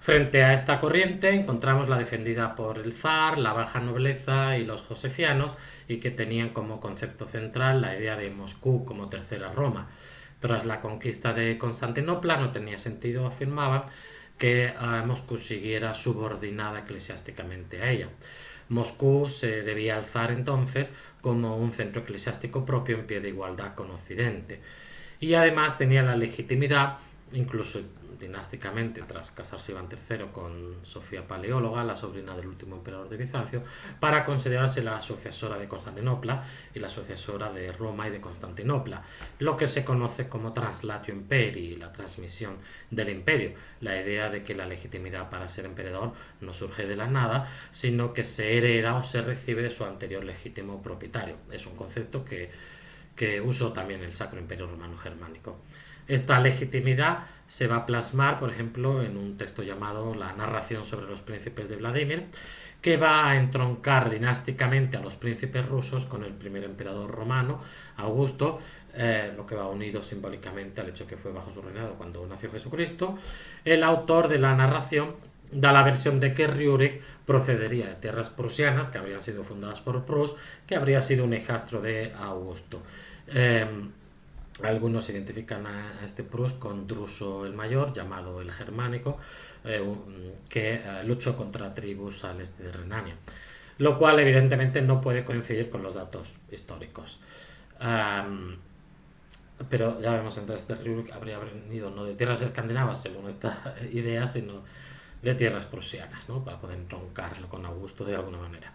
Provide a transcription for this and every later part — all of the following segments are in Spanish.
Frente a esta corriente encontramos la defendida por el zar, la baja nobleza y los josefianos, y que tenían como concepto central la idea de Moscú como tercera Roma. Tras la conquista de Constantinopla no tenía sentido, afirmaban, que Moscú siguiera subordinada eclesiásticamente a ella. Moscú se debía alzar entonces como un centro eclesiástico propio en pie de igualdad con Occidente. Y además tenía la legitimidad, incluso dinásticamente, tras casarse Iván III con Sofía Paleóloga, la sobrina del último emperador de Bizancio, para considerarse la sucesora de Constantinopla y la sucesora de Roma y de Constantinopla, lo que se conoce como translatio imperii, la transmisión del imperio, la idea de que la legitimidad para ser emperador no surge de la nada, sino que se hereda o se recibe de su anterior legítimo propietario. Es un concepto que usó también el Sacro Imperio Romano Germánico. Esta legitimidad se va a plasmar, por ejemplo, en un texto llamado La narración sobre los príncipes de Vladimir, que va a entroncar dinásticamente a los príncipes rusos con el primer emperador romano, Augusto, lo que va unido simbólicamente al hecho que fue bajo su reinado cuando nació Jesucristo. El autor de la narración da la versión de que Riurik procedería de tierras prusianas, que habrían sido fundadas por Prus, que habría sido un hijastro de Augusto. Algunos identifican a este Prus con Druso el Mayor, llamado el Germánico, que luchó contra tribus al este de Renania, lo cual evidentemente no puede coincidir con los datos históricos. Pero ya vemos, entonces este Riurik habría venido no de tierras escandinavas, según esta idea, sino de tierras prusianas, ¿no? Para poder entroncarlo con Augusto de alguna manera.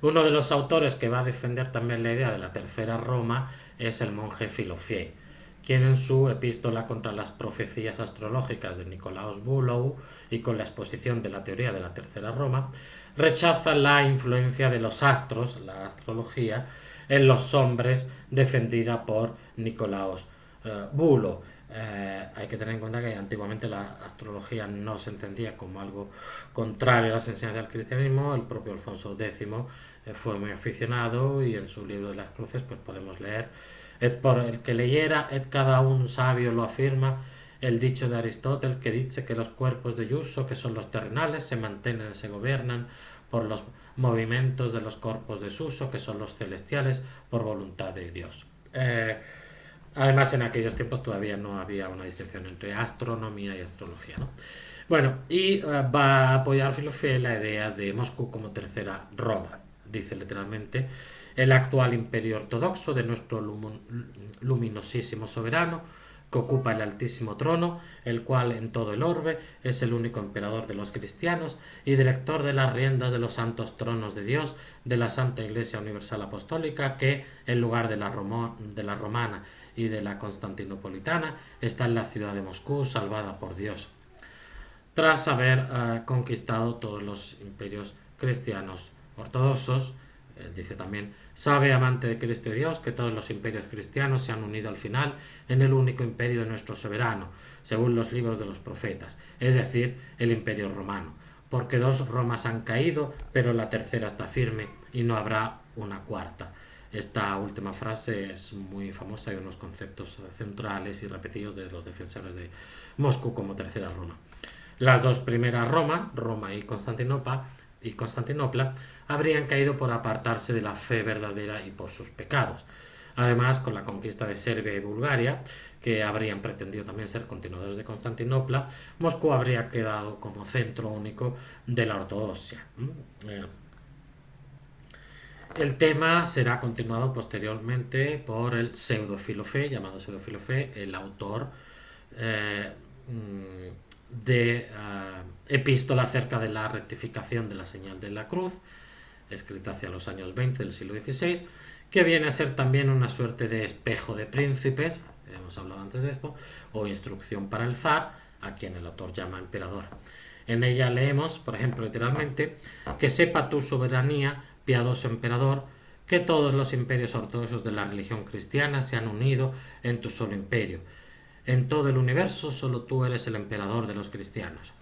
Uno de los autores que va a defender también la idea de la tercera Roma es el monje Filofie, quien en su epístola contra las profecías astrológicas de Nicolaus Bülow y con la exposición de la teoría de la tercera Roma, rechaza la influencia de los astros, la astrología, en los hombres, defendida por Nicolaus Bülow. Hay que tener en cuenta que antiguamente la astrología no se entendía como algo contrario a las enseñanzas del cristianismo. El propio Alfonso X fue muy aficionado, y en su libro de las cruces pues podemos leer: et por el que leyera, et cada un sabio lo afirma, el dicho de Aristóteles que dice que los cuerpos de yuso, que son los terrenales, se mantienen, se gobiernan por los movimientos de los cuerpos de suso, que son los celestiales, por voluntad de Dios. Además, en aquellos tiempos todavía no había una distinción entre astronomía y astrología, ¿no? Bueno, y va a apoyar Filofie la idea de Moscú como tercera Roma. Dice literalmente: el actual imperio ortodoxo de nuestro luminosísimo soberano, que ocupa el altísimo trono, el cual en todo el orbe es el único emperador de los cristianos y director de las riendas de los santos tronos de Dios, de la Santa Iglesia Universal Apostólica, que, en lugar de la romana y de la constantinopolitana, está en la ciudad de Moscú, salvada por Dios, tras haber conquistado todos los imperios cristianos ortodoxos. Dice también: sabe, amante de Cristo y Dios, que todos los imperios cristianos se han unido al final en el único imperio de nuestro soberano, según los libros de los profetas, es decir, el imperio romano, porque dos Romas han caído, pero la tercera está firme y no habrá una cuarta. Esta última frase es muy famosa y unos conceptos centrales y repetidos de los defensores de Moscú como tercera Roma. Las dos primeras Roma y Constantinopla, habrían caído por apartarse de la fe verdadera y por sus pecados. Además, con la conquista de Serbia y Bulgaria, que habrían pretendido también ser continuadores de Constantinopla, Moscú habría quedado como centro único de la ortodoxia. El tema será continuado posteriormente por el pseudo-Filofie, llamado pseudo-Filofie, el autor de epístola acerca de la rectificación de la señal de la cruz, escrita hacia los años 20 del siglo XVI, que viene a ser también una suerte de espejo de príncipes, hemos hablado antes de esto, o instrucción para el zar, a quien el autor llama emperador. En ella leemos, por ejemplo, literalmente: que sepa tu soberanía, piadoso emperador, que todos los imperios ortodoxos de la religión cristiana se han unido en tu solo imperio. En todo el universo solo tú eres el emperador de los cristianos.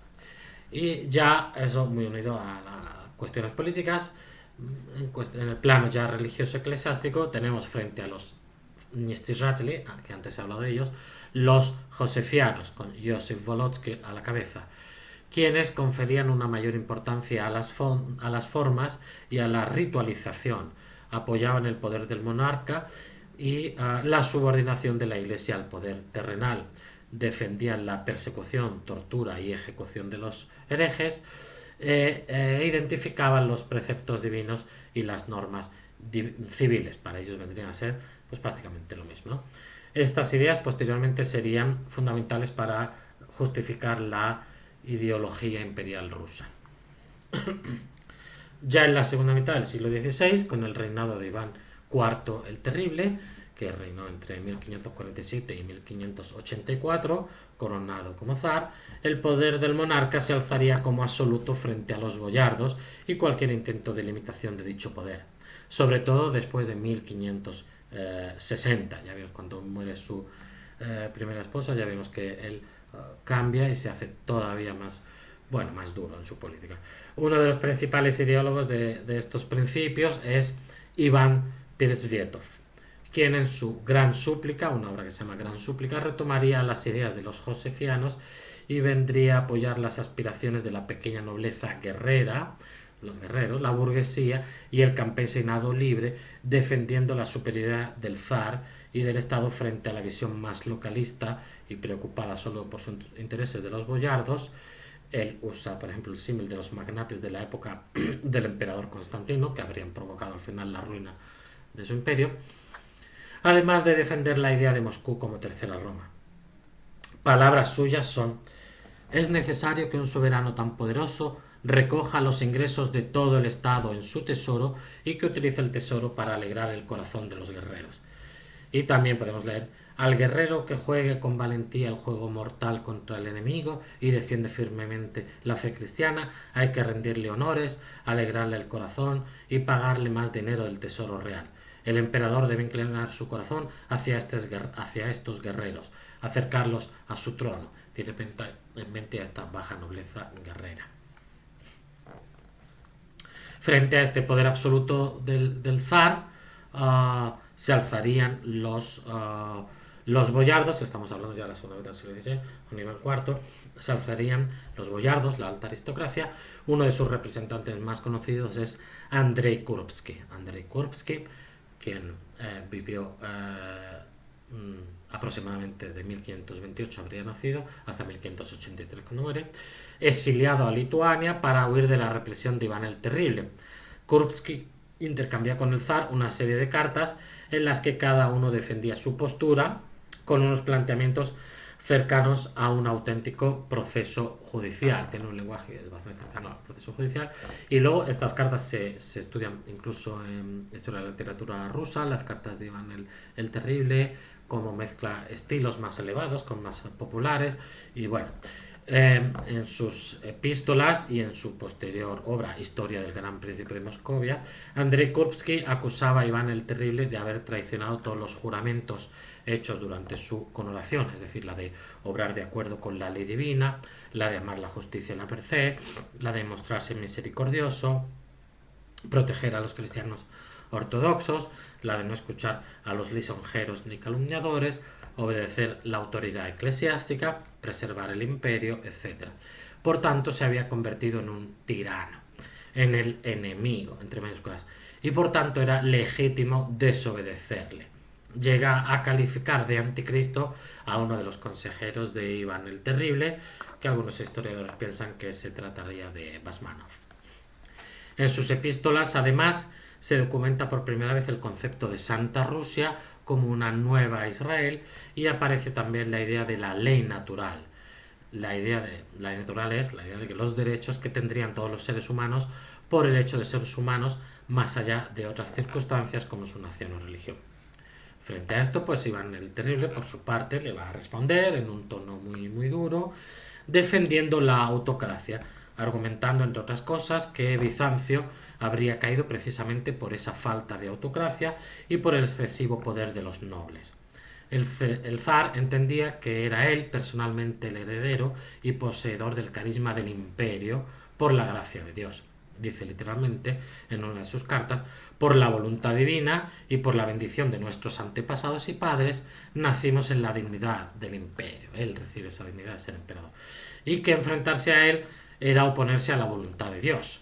Y ya eso muy unido a las cuestiones políticas. En el plano ya religioso eclesiástico tenemos frente a los Mstirateli, que antes he hablado de ellos, los josefianos, con Joseph Volotsky a la cabeza, quienes conferían una mayor importancia a las formas y a la ritualización, apoyaban el poder del monarca y la subordinación de la Iglesia al poder terrenal, defendían la persecución, tortura y ejecución de los herejes, identificaban los preceptos divinos y las normas civiles. Para ellos vendrían a ser pues prácticamente lo mismo, ¿no? Estas ideas posteriormente serían fundamentales para justificar la ideología imperial rusa. Ya en la segunda mitad del siglo XVI, con el reinado de Iván IV el Terrible, que reinó entre 1547 y 1584, coronado como zar, el poder del monarca se alzaría como absoluto frente a los boyardos y cualquier intento de limitación de dicho poder, sobre todo después de 1560. Ya vemos, cuando muere su primera esposa, ya vemos que él cambia y se hace todavía más duro en su política. Uno de los principales ideólogos de estos principios es Iván Pirsvietov, quien en su Gran Súplica, una obra que se llama Gran Súplica, retomaría las ideas de los josefianos y vendría a apoyar las aspiraciones de la pequeña nobleza guerrera, los guerreros, la burguesía y el campesinado libre, defendiendo la superioridad del zar y del Estado frente a la visión más localista y preocupada solo por sus intereses de los boyardos. Él usa, por ejemplo, el símil de los magnates de la época del emperador Constantino, que habrían provocado al final la ruina de su imperio, además de defender la idea de Moscú como tercera Roma. Palabras suyas son: es necesario que un soberano tan poderoso recoja los ingresos de todo el Estado en su tesoro y que utilice el tesoro para alegrar el corazón de los guerreros. Y también podemos leer: al guerrero que juegue con valentía el juego mortal contra el enemigo y defiende firmemente la fe cristiana, hay que rendirle honores, alegrarle el corazón y pagarle más dinero del tesoro real. El emperador debe inclinar su corazón hacia estos guerreros, acercarlos a su trono. Tiene en mente a esta baja nobleza guerrera. Frente a este poder absoluto del zar, se alzarían los boyardos. Estamos hablando ya de la segunda mitad del siglo XVI, con Iván IV. Se alzarían los boyardos, la alta aristocracia. Uno de sus representantes más conocidos es Andrei Kurbsky. Andrei Kurbsky, quien vivió aproximadamente de 1528, habría nacido, hasta 1583 cuando muere, exiliado a Lituania para huir de la represión de Iván el Terrible. Kurbsky intercambia con el zar una serie de cartas en las que cada uno defendía su postura con unos planteamientos cercanos a un auténtico proceso judicial. Tiene un lenguaje bastante cercano al proceso judicial. Y luego estas cartas se estudian incluso en historia de la literatura rusa, las cartas de Iván el Terrible, como mezcla estilos más elevados con más populares. Y bueno, en sus epístolas y en su posterior obra Historia del Gran Príncipe de Moscovia, Andrei Kurbsky acusaba a Iván el Terrible de haber traicionado todos los juramentos hechos durante su coronación, es decir, la de obrar de acuerdo con la ley divina, la de amar la justicia y la merced, la de mostrarse misericordioso, proteger a los cristianos ortodoxos, la de no escuchar a los lisonjeros ni calumniadores, obedecer la autoridad eclesiástica, preservar el imperio, etc. Por tanto, se había convertido en un tirano, en el enemigo, entre mayúsculas, y por tanto era legítimo desobedecerle. Llega a calificar de anticristo a uno de los consejeros de Iván el Terrible, que algunos historiadores piensan que se trataría de Basmanov. En sus epístolas, además, se documenta por primera vez el concepto de Santa Rusia como una nueva Israel, y aparece también la idea de la ley natural. La idea de la ley natural es la idea de que los derechos que tendrían todos los seres humanos por el hecho de ser humanos, más allá de otras circunstancias como su nación o religión. Frente a esto, pues Iván el Terrible, por su parte, le va a responder en un tono muy duro, defendiendo la autocracia, argumentando, entre otras cosas, que Bizancio habría caído precisamente por esa falta de autocracia y por el excesivo poder de los nobles. El zar entendía que era él personalmente el heredero y poseedor del carisma del imperio por la gracia de Dios. dice literalmente en una de sus cartas, por la voluntad divina y por la bendición de nuestros antepasados y padres, nacimos en la dignidad del imperio. Él recibe esa dignidad de ser emperador. Y que enfrentarse a él era oponerse a la voluntad de Dios.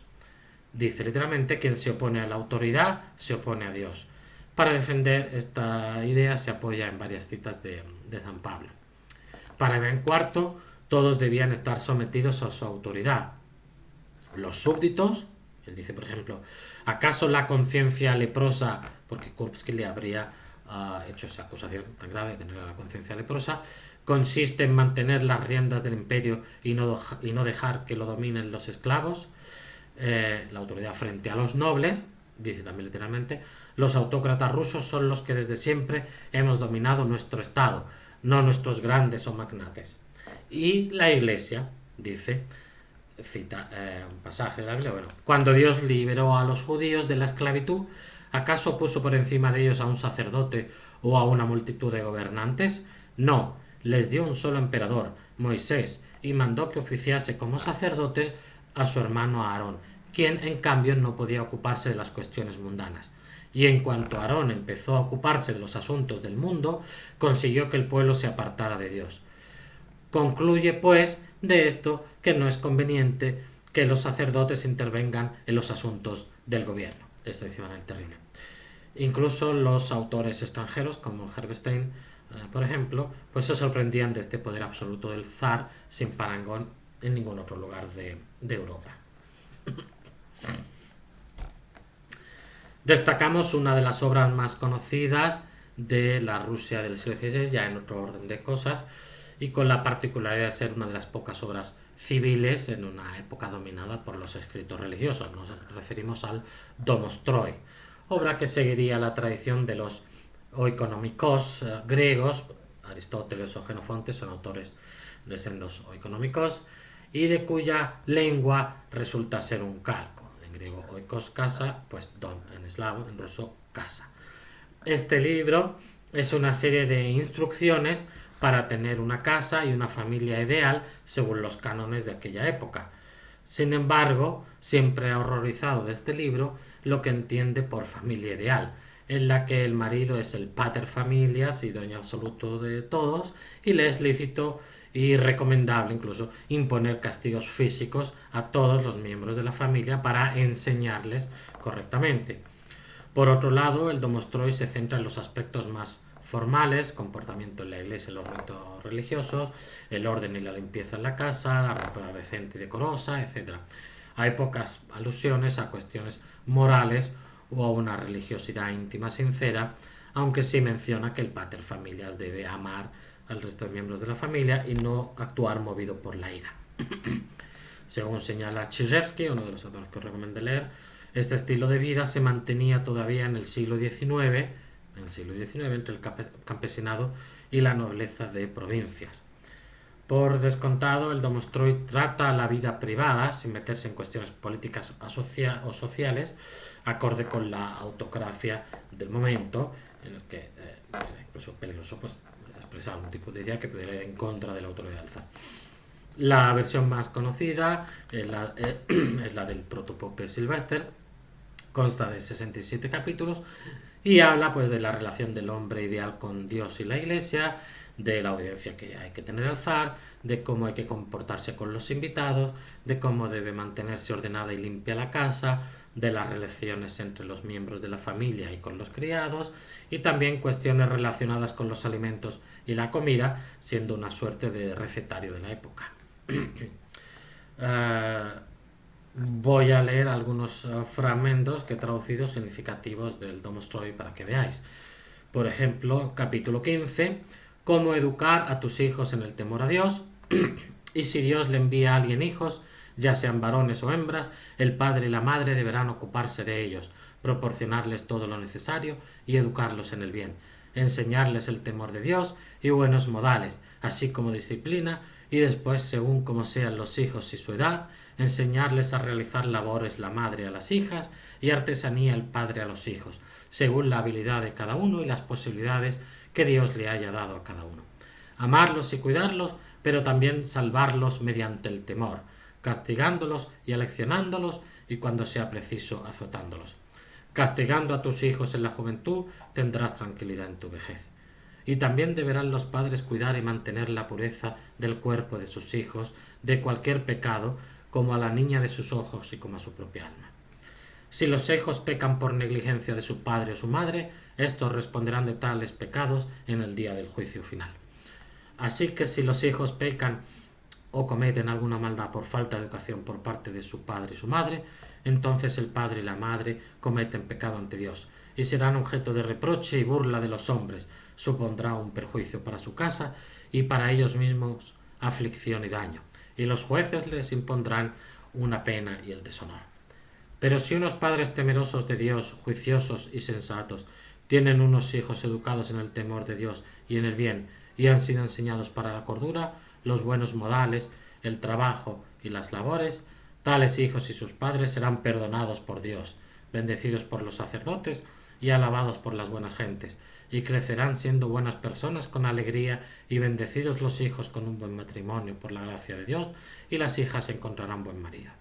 Dice literalmente, quien se opone a la autoridad se opone a Dios. Para defender esta idea se apoya en varias citas de San Pablo. Para Iván IV, todos debían estar sometidos a su autoridad. Los súbditos, él dice, por ejemplo, ¿acaso la conciencia leprosa, porque Kurbsky le habría hecho esa acusación tan grave de tener la conciencia leprosa, consiste en mantener las riendas del imperio y no dejar que lo dominen los esclavos? La autoridad frente a los nobles, dice también literalmente, los autócratas rusos son los que desde siempre hemos dominado nuestro estado, no nuestros grandes o magnates. Y la Iglesia, dice, cita un pasaje de la Biblia, bueno, cuando Dios liberó a los judíos de la esclavitud, ¿acaso puso por encima de ellos a un sacerdote o a una multitud de gobernantes? No, les dio un solo emperador, Moisés, y mandó que oficiase como sacerdote a su hermano Aarón, quien en cambio no podía ocuparse de las cuestiones mundanas. Y en cuanto Aarón empezó a ocuparse de los asuntos del mundo, consiguió que el pueblo se apartara de Dios. Concluye, pues, de esto que no es conveniente que los sacerdotes intervengan en los asuntos del gobierno. Esto dice Iván el Terrible. Incluso los autores extranjeros, como Herberstein, por ejemplo, pues se sorprendían de este poder absoluto del zar sin parangón en ningún otro lugar de Europa. Destacamos una de las obras más conocidas de la Rusia del siglo XVI, ya en otro orden de cosas, y con la particularidad de ser una de las pocas obras civiles en una época dominada por los escritos religiosos. Nos referimos al Domostroy, obra que seguiría la tradición de los oikonomikos griegos. Aristóteles o Jenofonte son autores de sendos oikonomikos, y de cuya lengua resulta ser un calco. En griego oikos, casa, pues dom en eslavo, en ruso casa. Este libro es una serie de instrucciones para tener una casa y una familia ideal según los cánones de aquella época. Sin embargo, siempre ha horrorizado de este libro lo que entiende por familia ideal, en la que el marido es el pater familias y dueño absoluto de todos, y le es lícito y recomendable incluso imponer castigos físicos a todos los miembros de la familia para enseñarles correctamente. Por otro lado, el Domostroy se centra en los aspectos más formales, comportamiento en la iglesia y los ritos religiosos, el orden y la limpieza en la casa, la ropa decente y decorosa, etc. Hay pocas alusiones a cuestiones morales o a una religiosidad íntima sincera, aunque sí menciona que el pater familias debe amar al resto de miembros de la familia y no actuar movido por la ira. Según señala Chizhevsky, uno de los autores que os recomiendo leer, este estilo de vida se mantenía todavía en el siglo XIX, entre el campesinado y la nobleza de provincias. Por descontado, el Domostroy trata la vida privada sin meterse en cuestiones políticas o sociales, acorde con la autocracia del momento, en el que era incluso peligroso pues, expresar algún tipo de idea que pudiera ir en contra de la autoridad del zar. La versión más conocida es la del Protopope Sylvester, consta de 67 capítulos y habla pues de la relación del hombre ideal con Dios y la Iglesia, de la obediencia que hay que tener al zar, de cómo hay que comportarse con los invitados, de cómo debe mantenerse ordenada y limpia la casa, de las relaciones entre los miembros de la familia y con los criados, y también cuestiones relacionadas con los alimentos y la comida, siendo una suerte de recetario de la época. Voy a leer algunos fragmentos que he traducido significativos del Domostroy para que veáis. Por ejemplo, capítulo 15, cómo educar a tus hijos en el temor a Dios. Y si Dios le envía a alguien hijos, ya sean varones o hembras, el padre y la madre deberán ocuparse de ellos, proporcionarles todo lo necesario y educarlos en el bien, enseñarles el temor de Dios y buenos modales, así como disciplina, y después, según como sean los hijos y su edad, enseñarles a realizar labores la madre a las hijas y artesanía el padre a los hijos, según la habilidad de cada uno y las posibilidades que Dios le haya dado a cada uno. Amarlos y cuidarlos, pero también salvarlos mediante el temor, castigándolos y aleccionándolos, y cuando sea preciso azotándolos. Castigando a tus hijos en la juventud, tendrás tranquilidad en tu vejez. Y también deberán los padres cuidar y mantener la pureza del cuerpo de sus hijos de cualquier pecado, como a la niña de sus ojos y como a su propia alma. Si los hijos pecan por negligencia de su padre o su madre, estos responderán de tales pecados en el día del juicio final. Así que si los hijos pecan o cometen alguna maldad por falta de educación por parte de su padre y su madre, entonces el padre y la madre cometen pecado ante Dios y serán objeto de reproche y burla de los hombres. Supondrá un perjuicio para su casa y para ellos mismos aflicción y daño, y los jueces les impondrán una pena y el deshonor. Pero si unos padres temerosos de Dios, juiciosos y sensatos, tienen unos hijos educados en el temor de Dios y en el bien, y han sido enseñados para la cordura, los buenos modales, el trabajo y las labores, tales hijos y sus padres serán perdonados por Dios, bendecidos por los sacerdotes y alabados por las buenas gentes, y crecerán siendo buenas personas con alegría, y bendecidos los hijos con un buen matrimonio por la gracia de Dios, y las hijas encontrarán buen marido.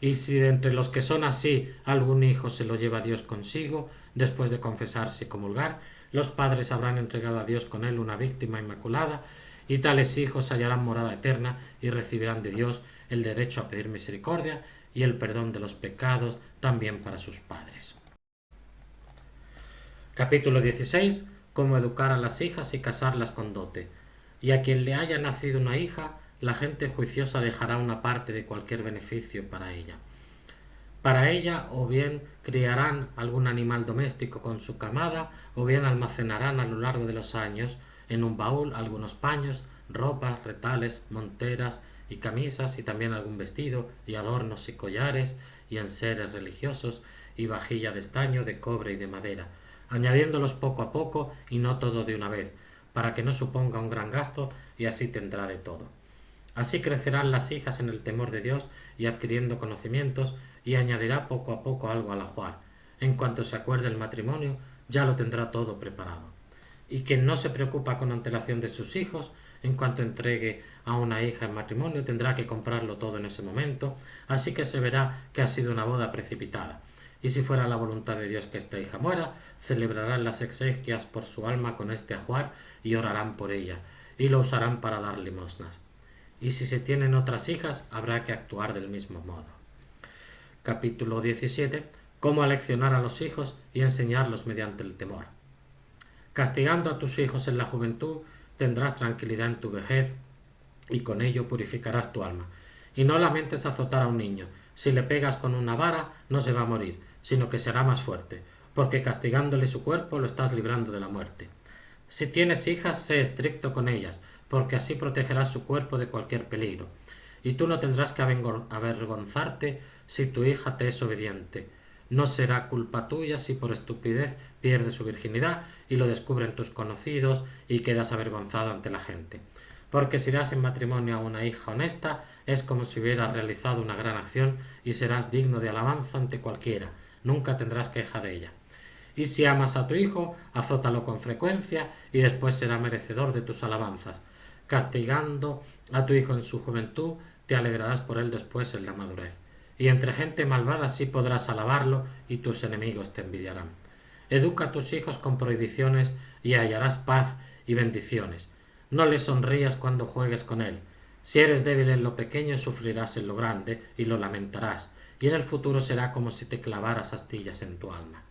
Y si de entre los que son así algún hijo se lo lleva Dios consigo, después de confesarse y comulgar, los padres habrán entregado a Dios con él una víctima inmaculada, y tales hijos hallarán morada eterna y recibirán de Dios el derecho a pedir misericordia y el perdón de los pecados también para sus padres. Capítulo 16. Cómo educar a las hijas y casarlas con dote. Y a quien le haya nacido una hija, la gente juiciosa dejará una parte de cualquier beneficio para ella. Para ella o bien criarán algún animal doméstico con su camada, o bien almacenarán a lo largo de los años en un baúl algunos paños, ropas, retales, monteras y camisas, y también algún vestido y adornos y collares y enseres religiosos y vajilla de estaño, de cobre y de madera, añadiéndolos poco a poco y no todo de una vez, para que no suponga un gran gasto, y así tendrá de todo. Así crecerán las hijas en el temor de Dios y adquiriendo conocimientos, y añadirá poco a poco algo al ajuar. En cuanto se acuerde el matrimonio, ya lo tendrá todo preparado. Y quien no se preocupa con antelación de sus hijos, en cuanto entregue a una hija en matrimonio, tendrá que comprarlo todo en ese momento, así que se verá que ha sido una boda precipitada. Y si fuera la voluntad de Dios que esta hija muera, celebrarán las exequias por su alma con este ajuar y orarán por ella, y lo usarán para dar limosnas. Y si se tienen otras hijas, habrá que actuar del mismo modo. Capítulo 17. Cómo aleccionar a los hijos y enseñarlos mediante el temor. Castigando a tus hijos en la juventud, tendrás tranquilidad en tu vejez, y con ello purificarás tu alma. Y no lamentes azotar a un niño. Si le pegas con una vara, no se va a morir, sino que será más fuerte, porque castigándole su cuerpo lo estás librando de la muerte. Si tienes hijas, sé estricto con ellas, porque así protegerás su cuerpo de cualquier peligro. Y tú no tendrás que avergonzarte si tu hija te es obediente. No será culpa tuya si por estupidez pierde su virginidad y lo descubren tus conocidos y quedas avergonzado ante la gente. Porque si das en matrimonio a una hija honesta, es como si hubieras realizado una gran acción y serás digno de alabanza ante cualquiera. Nunca tendrás queja de ella. Y si amas a tu hijo, azótalo con frecuencia y después será merecedor de tus alabanzas. Castigando a tu hijo en su juventud, te alegrarás por él después en la madurez. Y entre gente malvada sí podrás alabarlo y tus enemigos te envidiarán. Educa a tus hijos con prohibiciones y hallarás paz y bendiciones. No le sonrías cuando juegues con él. Si eres débil en lo pequeño, sufrirás en lo grande y lo lamentarás, y en el futuro será como si te clavaras astillas en tu alma.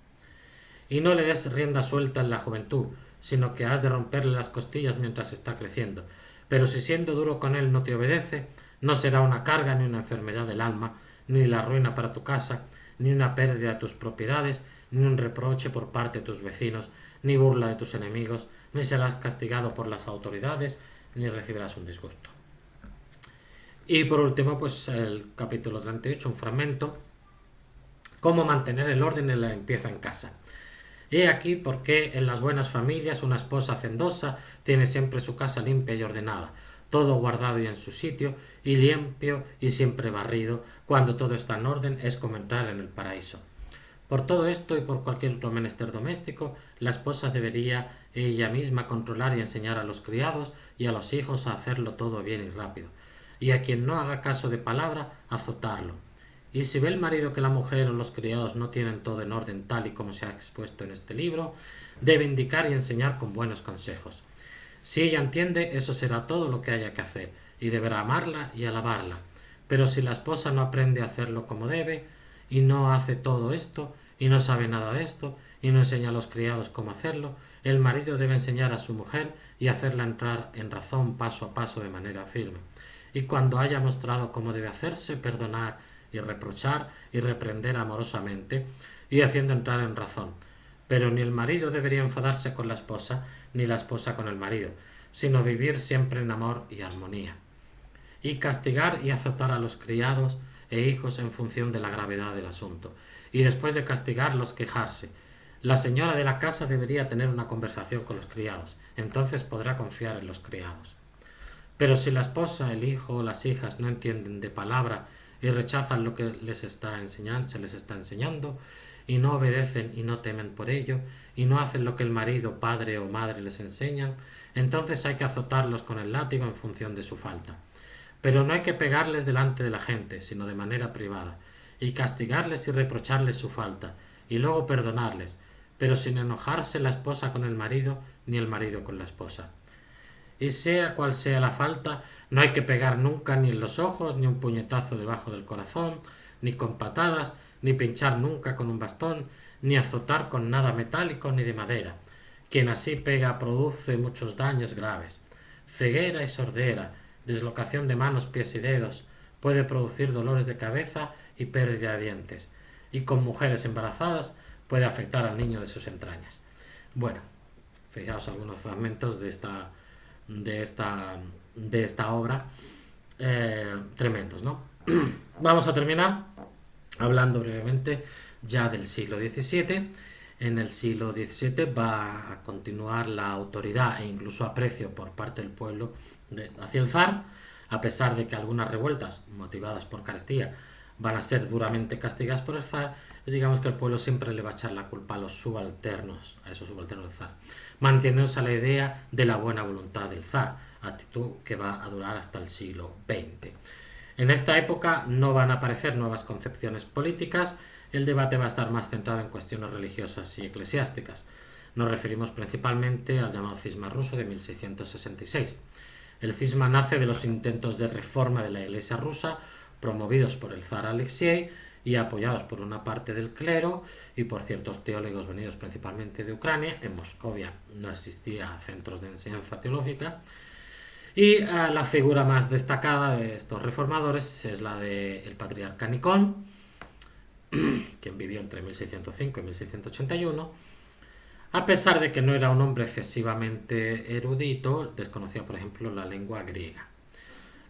Y no le des rienda suelta en la juventud, sino que has de romperle las costillas mientras está creciendo. Pero si siendo duro con él no te obedece, no será una carga ni una enfermedad del alma, ni la ruina para tu casa, ni una pérdida de tus propiedades, ni un reproche por parte de tus vecinos, ni burla de tus enemigos, ni serás castigado por las autoridades, ni recibirás un disgusto. Y por último, pues el capítulo 38, un fragmento, cómo mantener el orden en la limpieza en casa. He aquí por qué en las buenas familias una esposa hacendosa tiene siempre su casa limpia y ordenada, todo guardado y en su sitio, y limpio y siempre barrido. Cuando todo está en orden es como entrar en el paraíso. Por todo esto y por cualquier otro menester doméstico, la esposa debería ella misma controlar y enseñar a los criados y a los hijos a hacerlo todo bien y rápido, y a quien no haga caso de palabra, azotarlo. Y si ve el marido que la mujer o los criados no tienen todo en orden tal y como se ha expuesto en este libro, debe indicar y enseñar con buenos consejos. Si ella entiende, eso será todo lo que haya que hacer, y deberá amarla y alabarla. Pero si la esposa no aprende a hacerlo como debe, y no hace todo esto, y no sabe nada de esto, y no enseña a los criados cómo hacerlo, el marido debe enseñar a su mujer y hacerla entrar en razón paso a paso de manera firme. Y cuando haya mostrado cómo debe hacerse, perdonar y reprochar y reprender amorosamente, y haciendo entrar en razón. Pero ni el marido debería enfadarse con la esposa, ni la esposa con el marido, sino vivir siempre en amor y armonía. Y castigar y azotar a los criados e hijos en función de la gravedad del asunto. Y después de castigarlos, quejarse. La señora de la casa debería tener una conversación con los criados, entonces podrá confiar en los criados. Pero si la esposa, el hijo o las hijas no entienden de palabra y rechazan lo que se les está enseñando, y no obedecen y no temen por ello, y no hacen lo que el marido, padre o madre les enseñan, entonces hay que azotarlos con el látigo en función de su falta. Pero no hay que pegarles delante de la gente, sino de manera privada, y castigarles y reprocharles su falta, y luego perdonarles, pero sin enojarse la esposa con el marido, ni el marido con la esposa. Y sea cual sea la falta, no hay que pegar nunca ni en los ojos, ni un puñetazo debajo del corazón, ni con patadas, ni pinchar nunca con un bastón, ni azotar con nada metálico ni de madera. Quien así pega produce muchos daños graves. Ceguera y sordera, deslocación de manos, pies y dedos, puede producir dolores de cabeza y pérdida de dientes. Y con mujeres embarazadas puede afectar al niño de sus entrañas. Bueno, fijaos algunos fragmentos de esta obra, tremendos, ¿no? Vamos a terminar hablando brevemente ya del siglo XVII. En el siglo XVII va a continuar la autoridad e incluso aprecio por parte del pueblo hacia el zar, a pesar de que algunas revueltas motivadas por carestía van a ser duramente castigadas por el zar. Digamos que el pueblo siempre le va a echar la culpa a esos subalternos del zar, manteniéndose la idea de la buena voluntad del zar, actitud que va a durar hasta el siglo XX. En esta época no van a aparecer nuevas concepciones políticas, el debate va a estar más centrado en cuestiones religiosas y eclesiásticas. Nos referimos principalmente al llamado cisma ruso de 1666. El cisma nace de los intentos de reforma de la Iglesia rusa promovidos por el zar Alexei y apoyados por una parte del clero y por ciertos teólogos venidos principalmente de Ucrania. En Moscovia no existía centros de enseñanza teológica. Y la figura más destacada de estos reformadores es la del patriarca Nikon, quien vivió entre 1605 y 1681. A pesar de que no era un hombre excesivamente erudito, desconocía, por ejemplo, la lengua griega.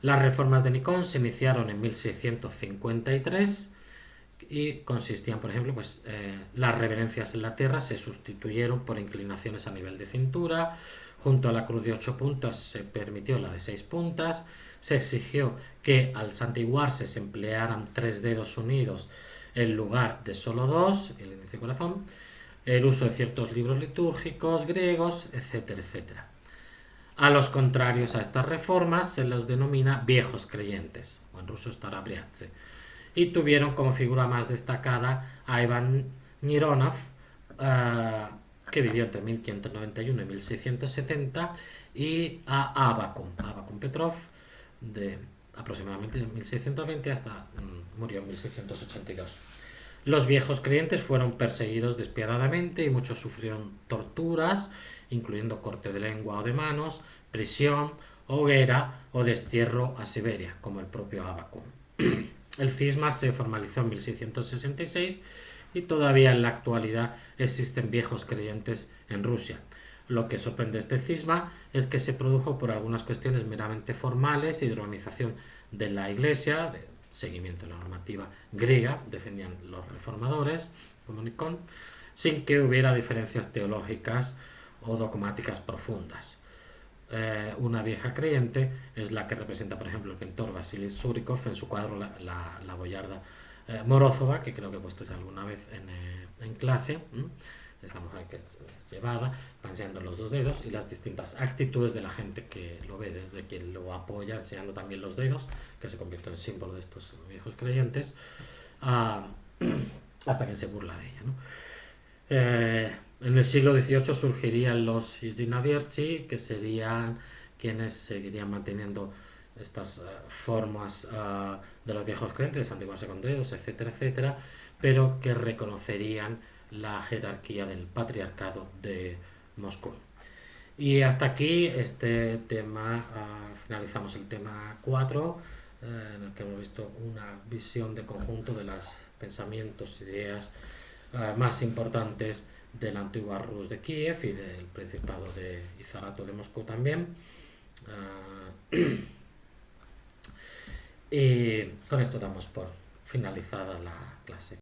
Las reformas de Nikon se iniciaron en 1653 y consistían, por ejemplo, las reverencias en la tierra se sustituyeron por inclinaciones a nivel de cintura. Junto a la cruz de 8 puntas se permitió la de 6 puntas. Se exigió que al santiguarse se emplearan 3 dedos unidos en lugar de solo 2, el índice y corazón. El uso de ciertos libros litúrgicos griegos, etcétera, etcétera. A los contrarios a estas reformas se los denomina viejos creyentes, o en ruso starabriatse, y tuvieron como figura más destacada a Iván Mironov, que vivió entre 1591 y 1670, y a Avvakum Petrov, de aproximadamente 1620 hasta murió en 1682. Los viejos creyentes fueron perseguidos despiadadamente y muchos sufrieron torturas, incluyendo corte de lengua o de manos, prisión, hoguera o destierro a Siberia, como el propio Avvakum. El cisma se formalizó en 1666 y todavía en la actualidad existen viejos creyentes en Rusia. Lo que sorprende este cisma es que se produjo por algunas cuestiones meramente formales y de organización de la Iglesia, de seguimiento de la normativa griega, defendían los reformadores, como Nikon, sin que hubiera diferencias teológicas o dogmáticas profundas. Una vieja creyente es la que representa, por ejemplo, el pintor Vasily Surikov en su cuadro La boyarda Morozova, que creo que he puesto ya alguna vez en clase. Esta mujer que es llevada, enseñando los 2 dedos y las distintas actitudes de la gente que lo ve, desde quien lo apoya enseñando también los dedos, que se convierte en símbolo de estos viejos creyentes, ah, hasta que se burla de ella, ¿no? En el siglo XVIII surgirían los Yinavirchi, que serían quienes seguirían manteniendo estas formas de los viejos creyentes, antiguos con Deus, etcétera, etcétera, pero que reconocerían la jerarquía del patriarcado de Moscú. Y hasta aquí este tema, finalizamos el tema 4, en el que hemos visto una visión de conjunto de los pensamientos, ideas más importantes de la antigua Rus de Kiev y del Principado de Izarato de Moscú también. Y con esto damos por finalizada la clase.